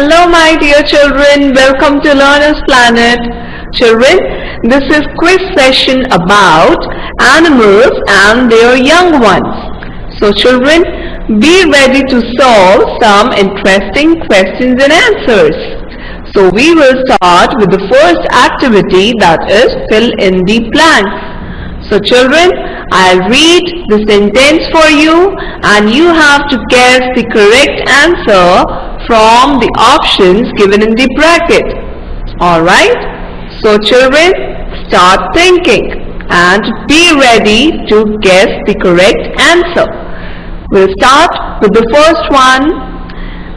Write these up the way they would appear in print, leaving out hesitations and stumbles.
Hello my dear children, welcome to Learner's Planet. Children, this is quiz session about animals and their young ones. So children, be ready to solve some interesting questions and answers. So we will start with the first activity, that is fill in the blanks. So children, I'll read the sentence for you and you have to guess the correct answer from the options given in the bracket. Alright? So children, start thinking and be ready to guess the correct answer. We'll start with the first one.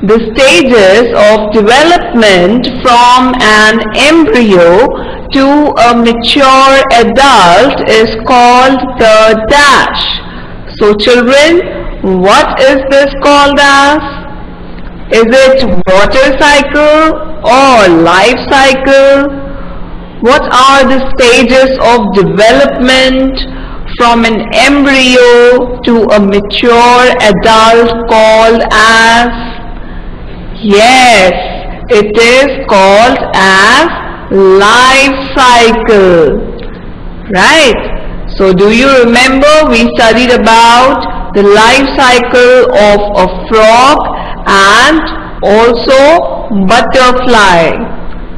The stages of development from an embryo to a mature adult is called the dash. So children, what is this called as? Is it water cycle or life cycle? What are the stages of development from an embryo to a mature adult called as? Yes, it is called as life cycle. Right? So do you remember we studied about the life cycle of a frog and also butterfly,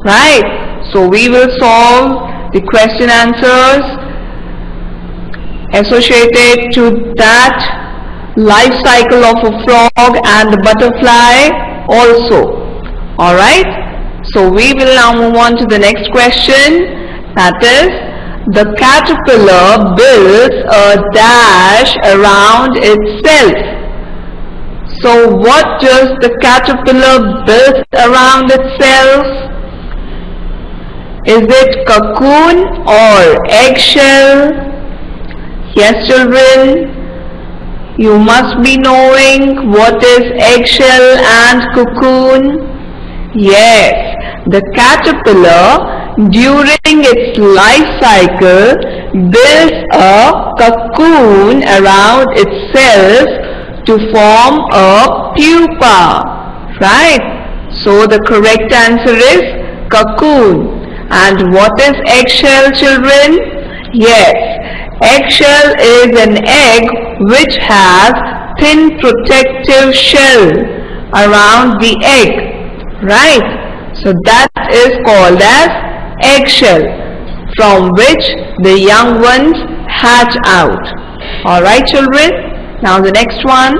right? So we will solve the question answers associated to that life cycle of a frog and the butterfly also. Alright, so we will now move on to the next question, that is the caterpillar builds a dash around itself. So what does the caterpillar build around itself? Is it cocoon or eggshell? Yes children, you must be knowing what is eggshell and cocoon. Yes, the caterpillar during its life cycle builds a cocoon around itself to form a pupa, right? So the correct answer is cocoon. And what is eggshell, children? Yes, eggshell is an egg which has thin protective shell around the egg, right? So that is called as eggshell, from which the young ones hatch out. Alright children? Now the next one,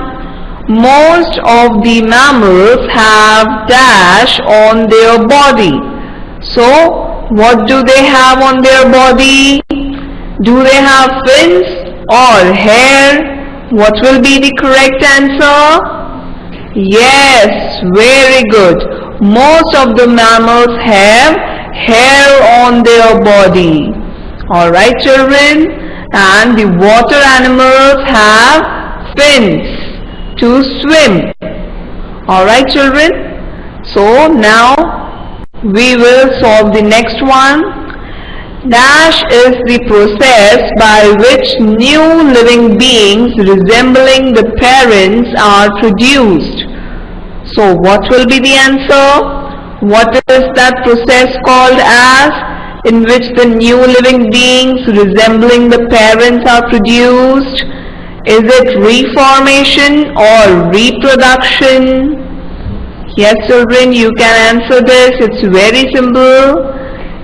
most of the mammals have dash on their body. So what do they have on their body? Do they have fins or hair? What will be the correct answer? Yes, very good. Most of the mammals have hair on their body. Alright children, and the water animals have fins to swim. Alright children, so now we will solve the next one. Dash is the process by which new living beings resembling the parents are produced. So what will be the answer? What is that process called as, in which the new living beings resembling the parents are produced? Is it reformation or reproduction? Yes children, you can answer this. It's very simple.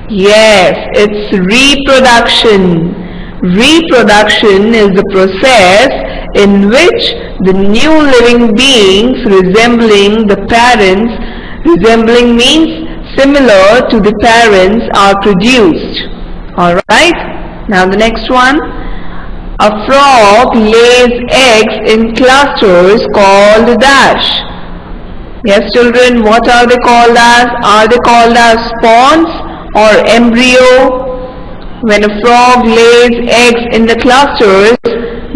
Yes, it's reproduction. Reproduction is the process in which the new living beings resembling the parents, resembling means similar to the parents, are produced. Alright, now the next one. A frog lays eggs in clusters called dash. Yes children, what are they called as? Are they called as spawns or embryo? When a frog lays eggs in the clusters,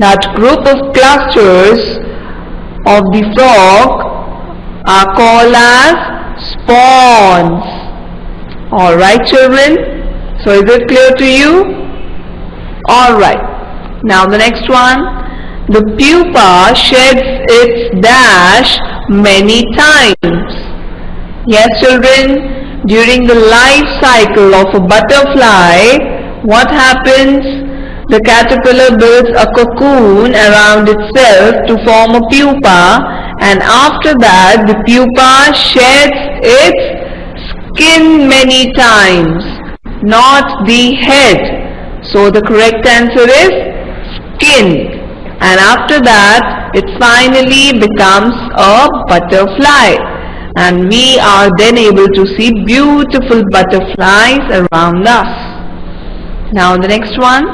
that group of clusters of the frog are called as spawns. Alright children, so is it clear to you? Alright. Now the next one, the pupa sheds its dash many times. Yes, children, during the life cycle of a butterfly, what happens? The caterpillar builds a cocoon around itself to form a pupa, and after that the pupa sheds its skin many times, not the head. So the correct answer is skin. And after that it finally becomes a butterfly, and we are then able to see beautiful butterflies around us. Now the next one,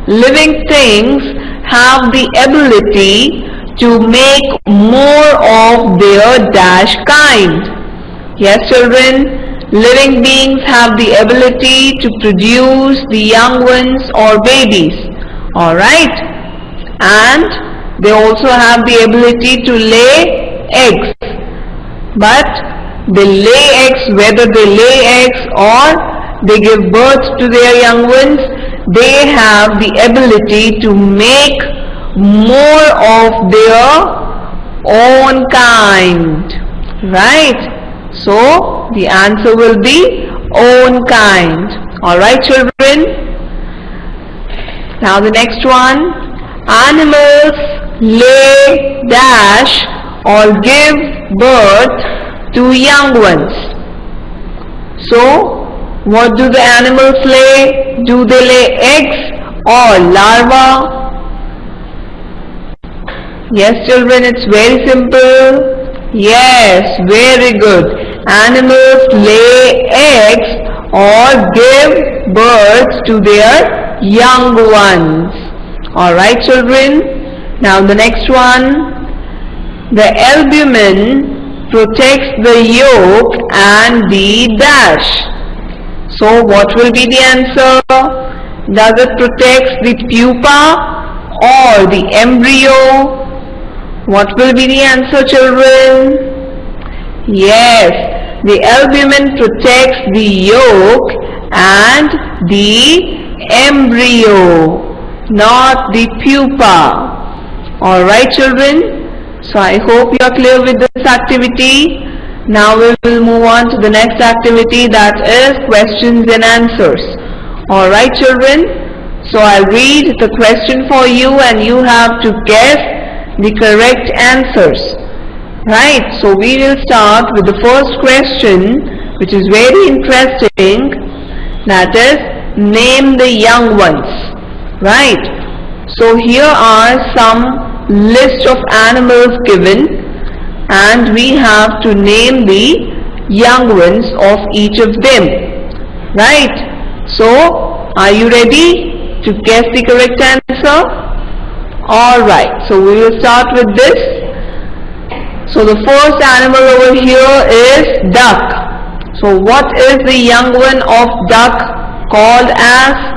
living things have the ability to make more of their dash kind. Yes, children, living beings have the ability to produce the young ones or babies. Alright, and they also have the ability to lay eggs. But they lay eggs, whether they lay eggs or they give birth to their young ones, they have the ability to make more of their own kind. Right? So the answer will be own kind. Alright, children? Now the next one, animals lay dash or give birth to young ones. So what do the animals lay? Do they lay eggs or larvae? Yes, children, it's very simple. Yes, very good. Animals lay eggs or give birth to their young ones. Alright, children. Now the next one. The albumin protects the yolk and the dash. So what will be the answer? Does it protect the pupa or the embryo? What will be the answer, children? Yes, the albumin protects the yolk and the embryo, not the pupa. Alright, children? So I hope you are clear with this activity. Now we will move on to the next activity, that is questions and answers. Alright, children? So I'll read the question for you and you have to guess the correct answers. Right, so we will start with the first question, which is very interesting, that is name the young ones. Right, so here are some list of animals given and we have to name the young ones of each of them. Right, so are you ready to guess the correct answer? Alright, so we will start with this. So the first animal over here is duck. So what is the young one of duck called as?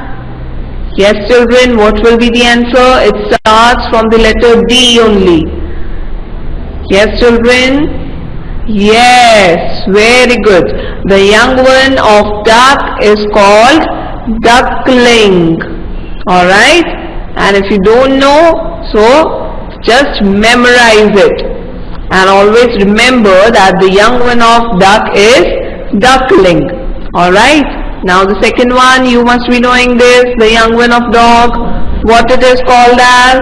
Yes, children, what will be the answer? It starts from the letter D only. Yes, children? Yes, very good. The young one of duck is called duckling. Alright? And if you don't know, so just memorize it. And always remember that the young one of duck is duckling. Alright? Now the second one, you must be knowing this, the young one of dog, what it is called as?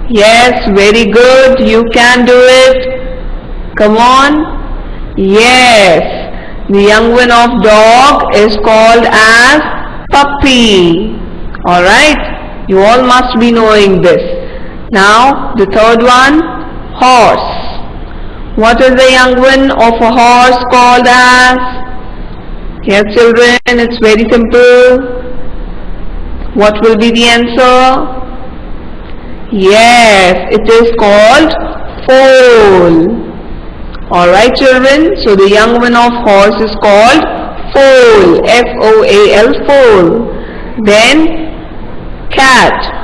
Yes, very good, you can do it. Come on. Yes, the young one of dog is called as puppy. Alright, you all must be knowing this. Now the third one, horse. What is the young one of a horse called as? Yes, children, it's very simple. What will be the answer? Yes, it is called foal. Alright, children, so the young one of horse is called foal, F-O-A-L, foal. Then cat.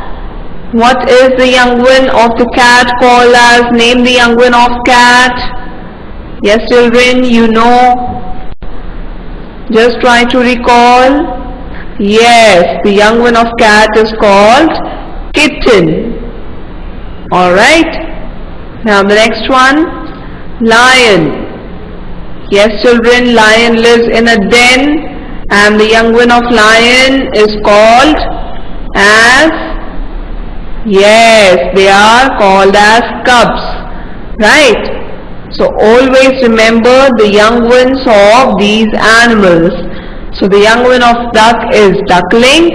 What is the young one of the cat called as? Name the young one of cat. Yes, children, you know. Just try to recall. Yes, the young one of cat is called kitten. Alright. Now the next one, lion. Yes children, lion lives in a den and the young one of lion is called as, yes, they are called as cubs, right? So always remember the young ones of these animals. So the young one of duck is duckling,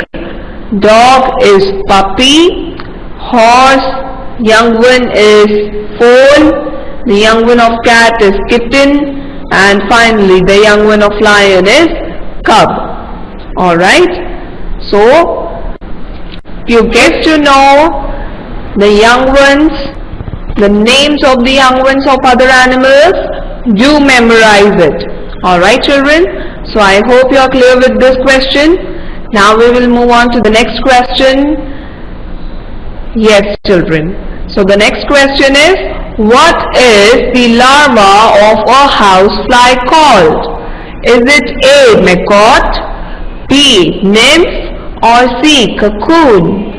dog is puppy, horse young one is foal, the young one of cat is kitten, and finally the young one of lion is cub. Alright, so you get to know the young ones, the names of the young ones of other animals. Do memorize it. Alright children, so I hope you are clear with this question. Now we will move on to the next question. Yes children, so the next question is, what is the larva of a housefly called? Is it A. maggot, B. nymph, or C. cocoon?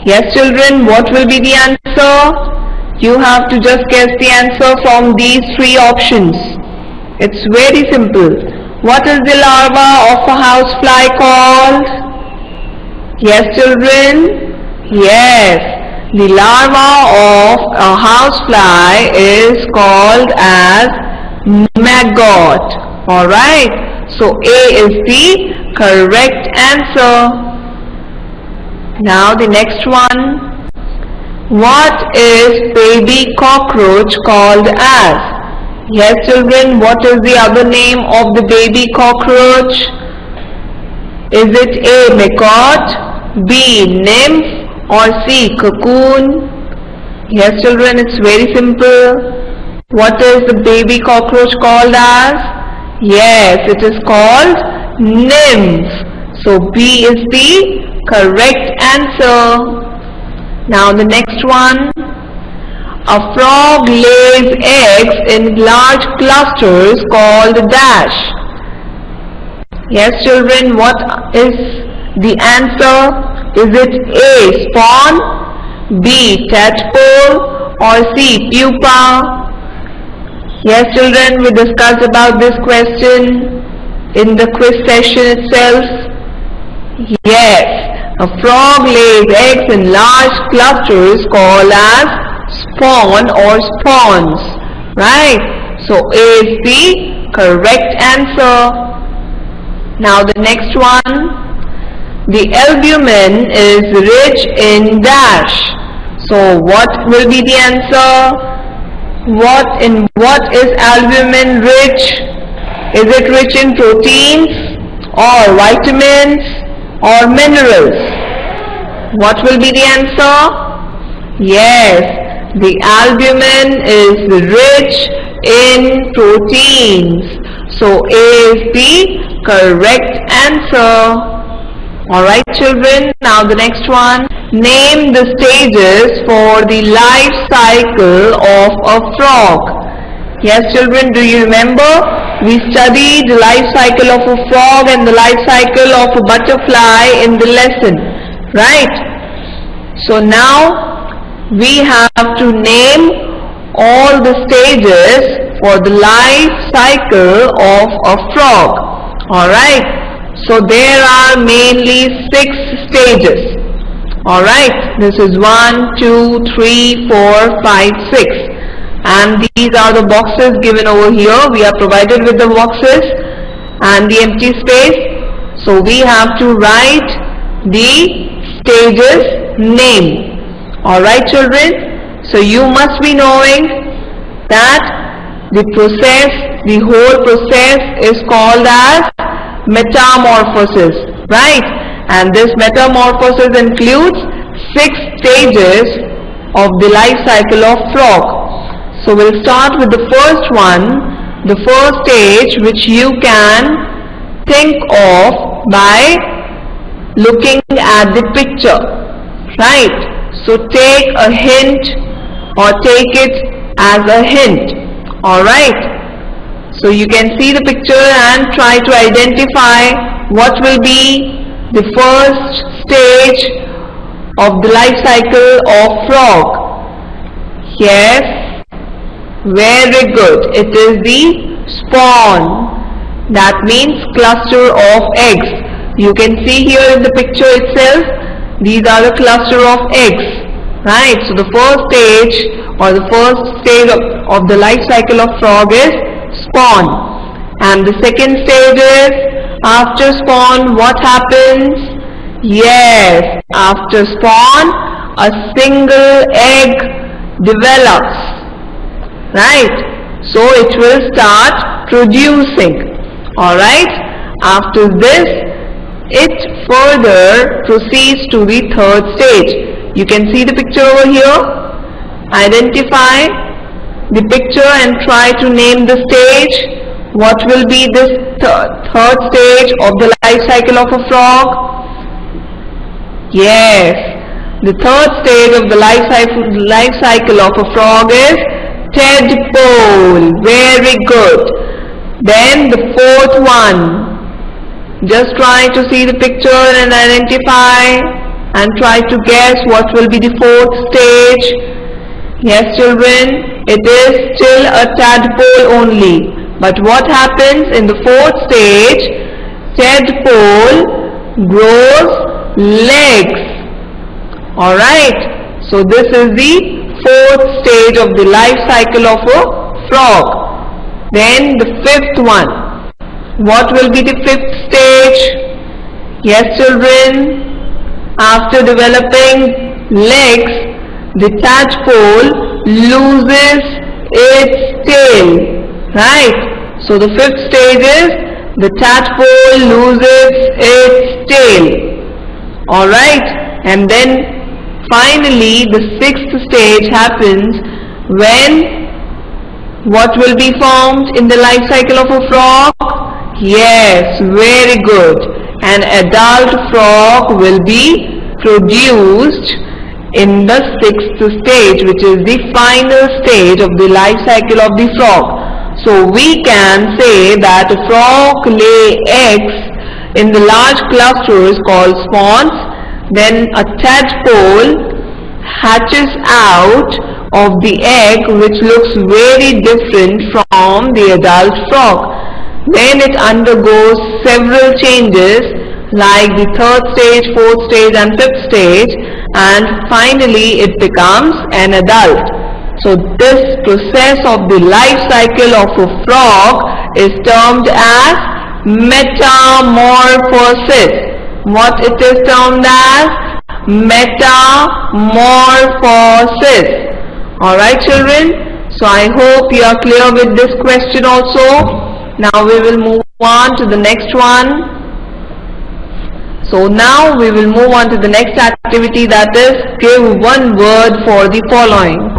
Yes children, what will be the answer? You have to just guess the answer from these three options. It's very simple. What is the larva of a housefly called? Yes children? Yes. The larva of a housefly is called as maggot. Alright. So A is the correct answer. Now the next one. What is baby cockroach called as? Yes children, what is the other name of the baby cockroach? Is it A. maggot, B. nymph, or C. cocoon? Yes children, it's very simple. What is the baby cockroach called as? Yes, it is called nymph. So B is the correct answer. Now the next one. A frog lays eggs in large clusters called dash. Yes children, what is the answer? Is it A. spawn, B. tadpole, or C. pupa? Yes children, we discussed about this question in the quiz session itself. Yes, a frog lays eggs in large clusters called as spawn or spawns, right? So A is the correct answer. Now the next one. The albumin is rich in dash. So what will be the answer? What is albumin rich? Is it rich in proteins or vitamins or minerals? What will be the answer? Yes. The albumin is rich in proteins. So A is the correct answer. Alright children, now the next one. Name the stages for the life cycle of a frog. Yes children, do you remember? We studied the life cycle of a frog and the life cycle of a butterfly in the lesson, right? So now we have to name all the stages for the life cycle of a frog. Alright, so there are mainly 6 stages. Alright, this is 1, 2, 3, 4, 5, 6. And these are the boxes given over here. We are provided with the boxes and the empty space. So we have to write the stages name. Alright children, so you must be knowing that the whole process is called as metamorphosis, right? And this metamorphosis includes 6 stages of the life cycle of frog. So we'll start with the first one, the first stage which you can think of by looking at the picture, right? So take a hint or take it as a hint. Alright. So you can see the picture and try to identify what will be the first stage of the life cycle of frog. Yes. Very good. It is the spawn. That means cluster of eggs. You can see here in the picture itself, these are the cluster of eggs, right? So the first stage or the first stage of the life cycle of frog is spawn. And the second stage is, after spawn, what happens? Yes, after spawn, a single egg develops, right? So it will start producing, alright? After this, it further proceeds to the third stage. You can see the picture over here. Identify the picture and try to name the stage. What will be this third stage of the life cycle of a frog? Yes, the third stage of the life cycle of a frog is tadpole. Very good. Then the fourth one. Just try to see the picture and identify and try to guess what will be the fourth stage. Yes, children, it is still a tadpole only. But what happens in the fourth stage? Tadpole grows legs. Alright, so this is the fourth stage of the life cycle of a frog. Then the fifth one. What will be the fifth stage? Yes, children, after developing legs, the tadpole loses its tail, right? So the fifth stage is the tadpole loses its tail, alright? And then finally the sixth stage happens when what will be formed in the life cycle of a frog? Yes, very good. An adult frog will be produced in the sixth stage, which is the final stage of the life cycle of the frog. So we can say that a frog lay eggs in the large clusters called spawns. Then a tadpole hatches out of the egg, which looks very different from the adult frog. Then it undergoes several changes like the third stage, fourth stage and fifth stage, and finally it becomes an adult. So this process of the life cycle of a frog is termed as metamorphosis. What it is termed as? Metamorphosis. Alright, children, so I hope you are clear with this question also. Now we will move on to the next one. So now we will move on to the next activity, that is give one word for the following.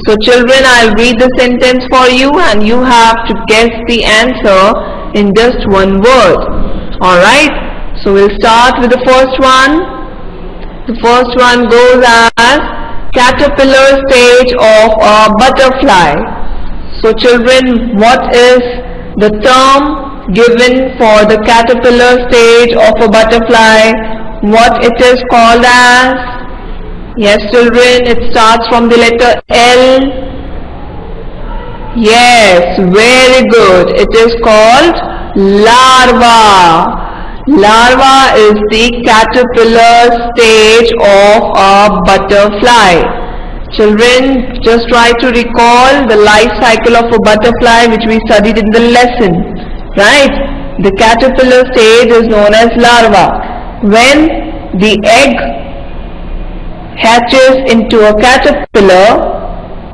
So children, I'll read the sentence for you and you have to guess the answer in just one word. Alright, so we'll start with the first one. The first one goes as caterpillar stage of a butterfly. So children, what is the term given for the caterpillar stage of a butterfly? What it is called as? Yes, children, it starts from the letter L. Yes, very good. It is called larva. Larva is the caterpillar stage of a butterfly. Children, just try to recall the life cycle of a butterfly which we studied in the lesson, right? The caterpillar stage is known as larva. When the egg hatches into a caterpillar,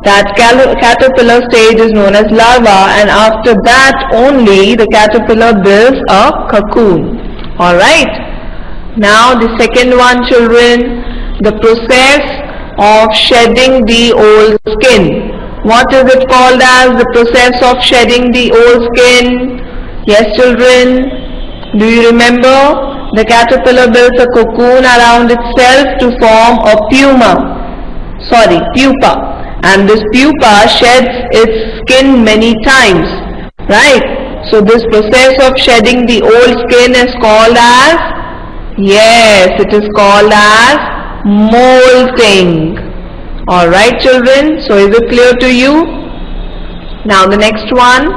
that caterpillar stage is known as larva, and after that only the caterpillar builds a cocoon. Alright, now the second one, children, the process of shedding the old skin. What is it called as? The process of shedding the old skin. Yes, children, do you remember? The caterpillar builds a cocoon around itself to form a pupa. And this pupa sheds its skin many times, right? So this process of shedding the old skin is called as? Yes, it is called as molting. Alright, children, so is it clear to you? Now the next one,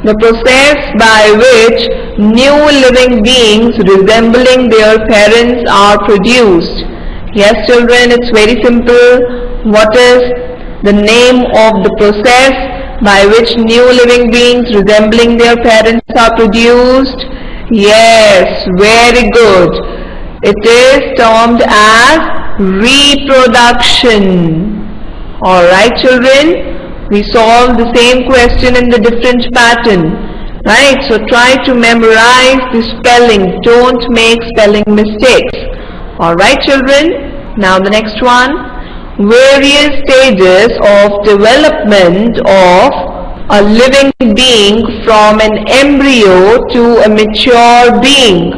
the process by which new living beings resembling their parents are produced. Yes children, it's very simple. What is the name of the process by which new living beings resembling their parents are produced? Yes, very good. It is termed as reproduction. Alright children, we solved the same question in the different pattern. Right, so try to memorize the spelling. Don't make spelling mistakes. Alright children, now the next one. Various stages of development of a living being from an embryo to a mature being.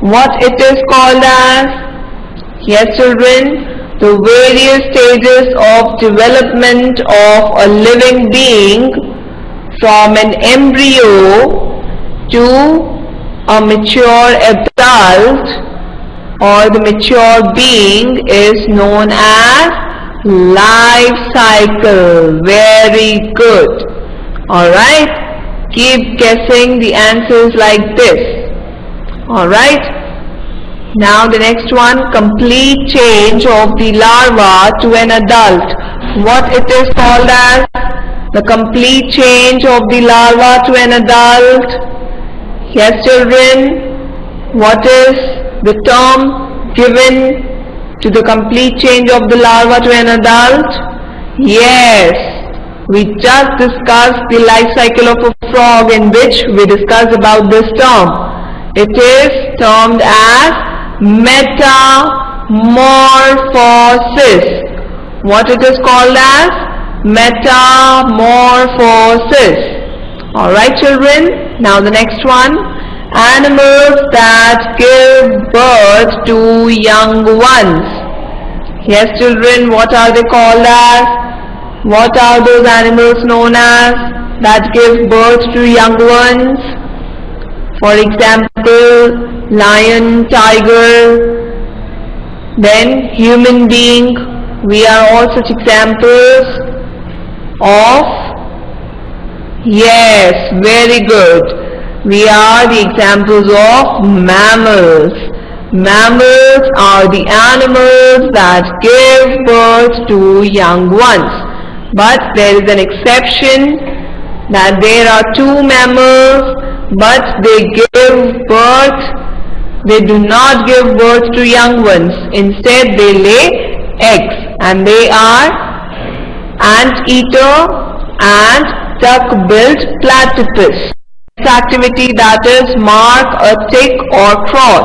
What it is called as? Yes children, the various stages of development of a living being from an embryo to a mature adult or the mature being is known as life cycle. Very good. Alright, keep guessing the answers like this. Alright. Now the next one, complete change of the larva to an adult. What it is called as? The complete change of the larva to an adult. Yes children, what is the term given to the complete change of the larva to an adult? Yes, we just discussed the life cycle of a frog in which we discussed about this term. It is termed as metamorphosis. What it is called as? Metamorphosis. Alright children, now the next one. Animals that give birth to young ones. Yes children, what are they called as? What are those animals known as that give birth to young ones? For example, lion, tiger, then human being. We are all such examples of. Yes, very good. We are the examples of mammals. Mammals are the animals that give birth to young ones. But there is an exception, that there are two mammals, but they do not give birth to young ones. Instead they lay eggs, and they are anteater and duck-billed platypus. Activity, that is mark a tick or cross.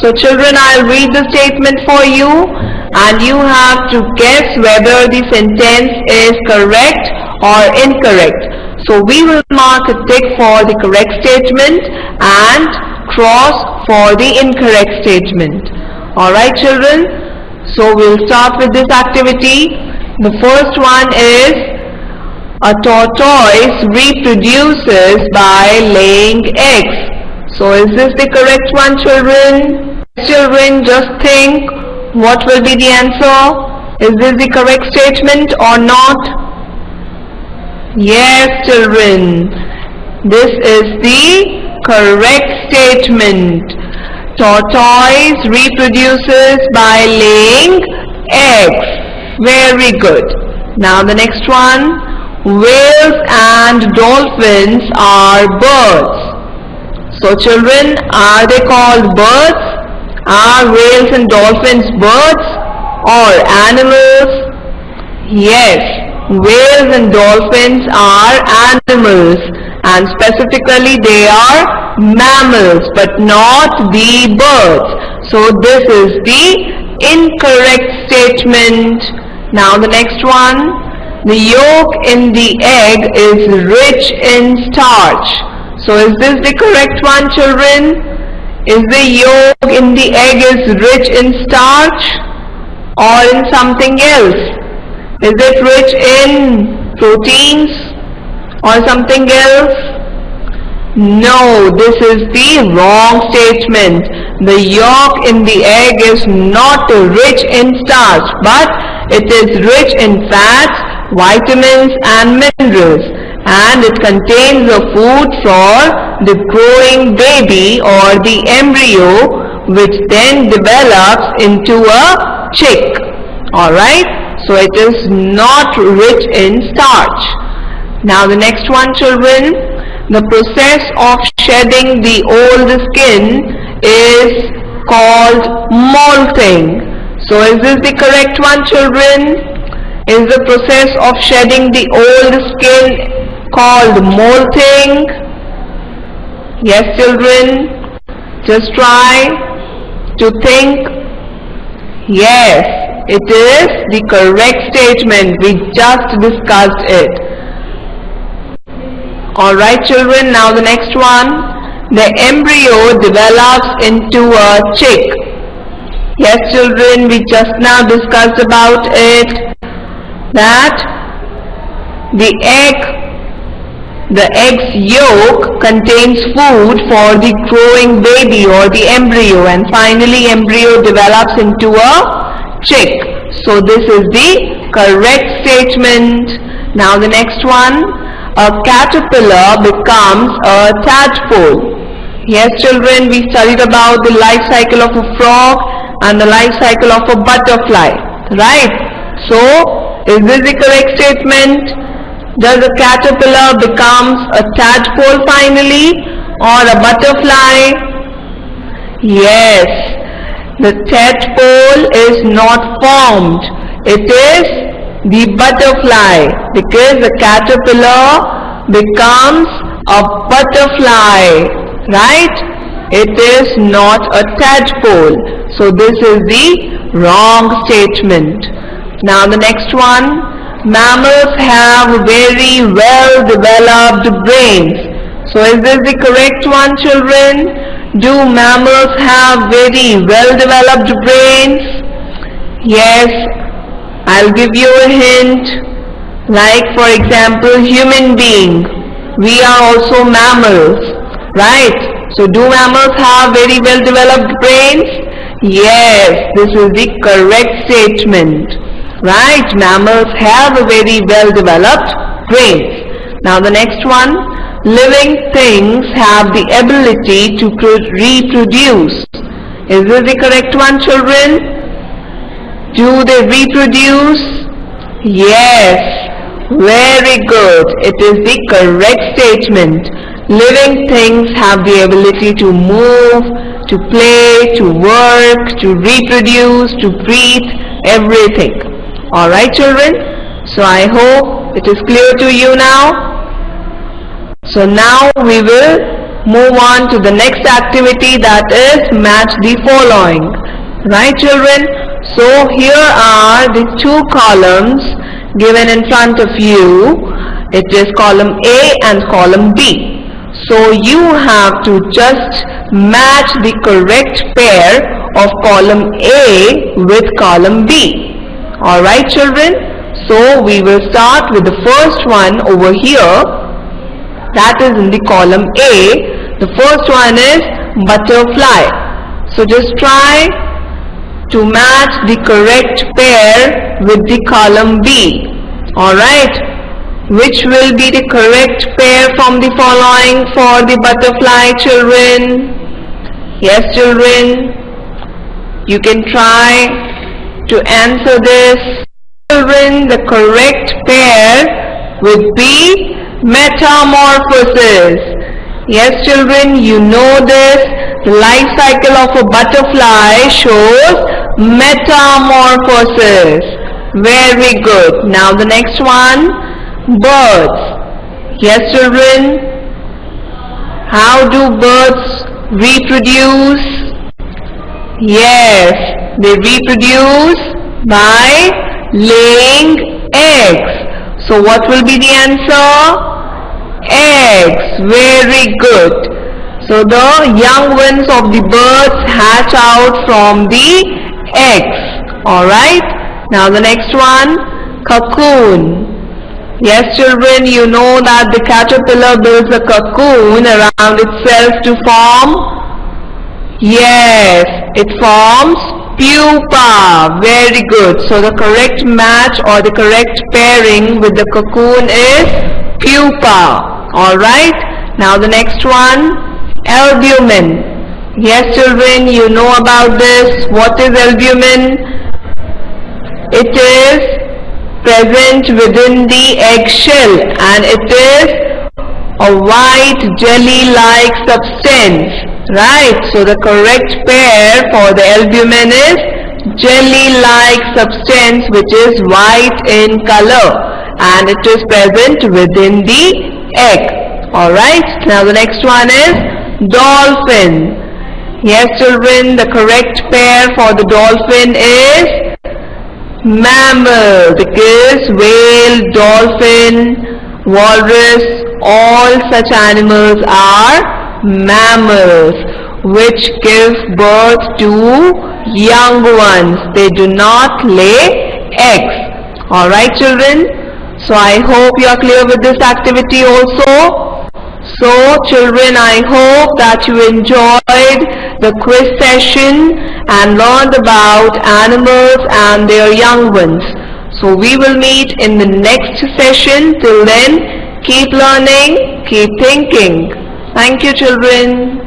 So children, I'll read the statement for you and you have to guess whether the sentence is correct or incorrect. So we will mark a tick for the correct statement and cross for the incorrect statement. Alright children, so we'll start with this activity. The first one is, a tortoise reproduces by laying eggs. So is this the correct one children? Children, just think, what will be the answer? Is this the correct statement or not? Yes children, this is the correct statement. Tortoise reproduces by laying eggs. Very good. Now the next one. Whales and dolphins are birds. So children, are they called birds? Are whales and dolphins birds or animals? Yes, whales and dolphins are animals, and specifically they are mammals but not the birds. So this is the incorrect statement. Now the next one. The yolk in the egg is rich in starch. So is this the correct one children? Is the yolk in the egg is rich in starch or in something else? Is it rich in proteins or something else? No, this is the wrong statement. The yolk in the egg is not rich in starch, but it is rich in fats, vitamins and minerals. and it contains the food for the growing baby or the embryo, which then develops into a chick. Alright, so it is not rich in starch. Now the next one, children, the process of shedding the old skin is called molting. So is this the correct one, children? Is the process of shedding the old skin called molting? Yes, children, just try to think. Yes, it is the correct statement. We just discussed it. Alright, children, now the next one. The embryo develops into a chick. Yes, children, we just now discussed about it, that the egg's yolk contains food for the growing baby or the embryo, and finally embryo develops into a chick. So this is the correct statement. Now the next one, a caterpillar becomes a tadpole. Yes, children, we studied about the life cycle of a frog and the life cycle of a butterfly, right? So is this the correct statement? Does a caterpillar becomes a tadpole finally, or a butterfly? Yes, the tadpole is not formed. It is the butterfly, because the caterpillar becomes a butterfly, right? It is not a tadpole. So this is the wrong statement. Now the next one. Mammals have very well developed brains. So is this the correct one, children? Do mammals have very well developed brains? Yes, I'll give you a hint. Like for example, human being. We are also mammals, right? So do mammals have very well developed brains? Yes, this is the correct statement. Right, mammals have a very well developed brains. Now the next one, living things have the ability to reproduce. Is this the correct one, children? Do they reproduce? Yes, very good. It is the correct statement. Living things have the ability to move, to play, to work, to reproduce, to breathe, everything. Alright, children, so I hope it is clear to you now. So now we will move on to the next activity, that is match the following. Right, children? So here are the two columns given in front of you. It is column A and column B. So you have to just match the correct pair of column A with column B. Alright, children, so we will start with the first one over here, that is in the column A. The first one is butterfly. So just try to match the correct pair with the column B. Alright, which will be the correct pair from the following for the butterfly, children? Yes, children, you can try to answer this. Children, the correct pair would be metamorphosis. Yes, children, you know this. The life cycle of a butterfly shows metamorphosis. Very good. Now the next one, birds. Yes, children, how do birds reproduce? Yes, they reproduce by laying eggs. So what will be the answer? Eggs. Very good. So the young ones of the birds hatch out from the eggs. Alright. Now the next one, cocoon. Yes, children, you know that the caterpillar builds a cocoon around itself to form. Yes, it forms pupa. Very good. So the correct match or the correct pairing with the cocoon is pupa. Alright, now the next one, albumin. Yes children, you know about this. What is albumin? It is present within the eggshell and it is a white jelly-like substance. Right, so the correct pair for the albumin is jelly-like substance which is white in color and it is present within the egg. Alright, now the next one is dolphin. Yes children, the correct pair for the dolphin is mammal, because whale, dolphin, walrus, all such animals are mammals which give birth to young ones. They do not lay eggs. Alright children, so I hope you are clear with this activity also. So children, I hope that you enjoyed the quiz session and learned about animals and their young ones. So we will meet in the next session. Till then, keep learning, keep thinking. Thank you children.